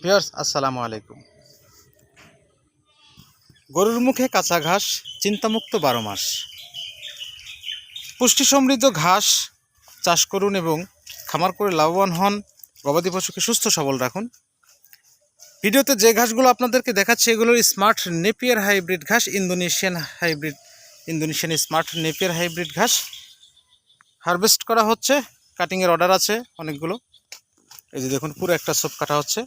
Viewers আসসালামু আলাইকুম। গরুর মুখে কাঁচা ঘাস, চিন্তামুক্ত 12 মাস। পুষ্টি সমৃদ্ধ ঘাস চাষ করুন এবং খামার করে লাভবান হন। গবাদি পশুকে সুস্থ সবল রাখুন। ভিডিওতে যে ঘাসগুলো আপনাদেরকে দেখাচ্ছি এগুলো স্মার্ট নেপিয়ার হাইব্রিড ঘাস, ইন্দোনেশিয়ান স্মার্ট নেপিয়ার হাইব্রিড ঘাস হারভেস্ট করা হচ্ছে। কাটিংয়ের অর্ডার আছে অনেকগুলো। এই যে দেখুন, পুরো একটা সোপ কাটা হচ্ছে।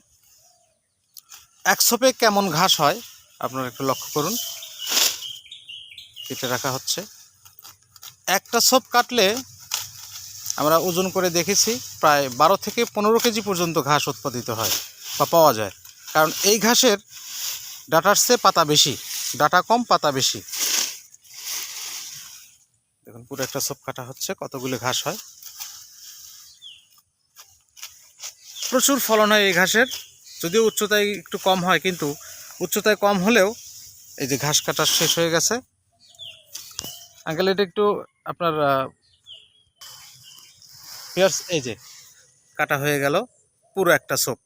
এক সোপে কেমন ঘাস হয় আপনারা একটু লক্ষ্য করুন। কেটে রাখা হচ্ছে। একটা সোপ কাটলে আমরা ওজন করে দেখেছি প্রায় 12 থেকে 15 কেজি পর্যন্ত ঘাস উৎপাদিত হয় বা পাওয়া যায়। কারণ এই ঘাসের ডাটার চেয়ে পাতা বেশি, ডাটা কম পাতা বেশি। দেখুন, পুরো একটা সোপ কাটা হচ্ছে, কতগুলো ঘাস হয়। প্রচুর ফলন হয় এই ঘাসের, যদিও উচ্চতায় একটু কম হয়, কিন্তু উচ্চতায় কম হলেও এই যে ঘাস কাটা শেষ হয়ে গেছে। আঙ্কেল, এটা একটু আপনার এই যে কাটা হয়ে গেল পুরো একটা সোপ।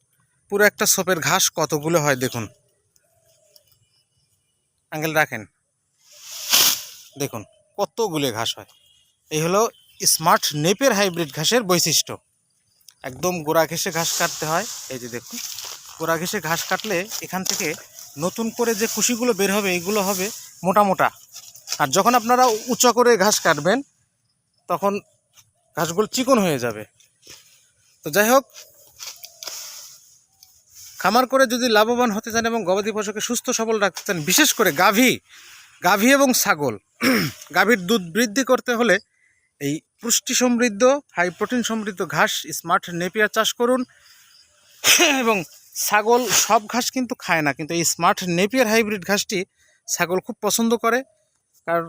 পুরো একটা সোপের ঘাস কতগুলো হয় দেখুন। আঙ্কেল রাখেন, দেখুন কতগুলো ঘাস হয়। এই হলো স্মার্ট নেপিয়ার হাইব্রিড ঘাসের বৈশিষ্ট্য। একদম গোড়া ঘেঁষে ঘাস কাটতে হয়। এই যে দেখুন, গোড়া ঘেঁষে ঘাস কাটলে এখান থেকে নতুন করে যে কুশিগুলো বের হবে এগুলো হবে মোটা মোটা। আর যখন আপনারা উঁচা করে ঘাস কাটবেন তখন ঘাসগুলো চিকন হয়ে যাবে। তো যাই হোক, খামার করে যদি লাভবান হতে চান এবং গবাদি পশুকে সুস্থ সবল রাখতে চান, বিশেষ করে গাভী এবং ছাগল, গাভীর দুধ বৃদ্ধি করতে হলে এই পুষ্টি সমৃদ্ধ, হাই প্রোটিন সমৃদ্ধ ঘাস স্মার্ট নেপিয়ার চাষ করুন। এবং ছাগল সব ঘাস কিন্তু খায় না, কিন্তু এই স্মার্ট নেপিয়ার হাইব্রিড ঘাসটি ছাগল খুব পছন্দ করে। কারণ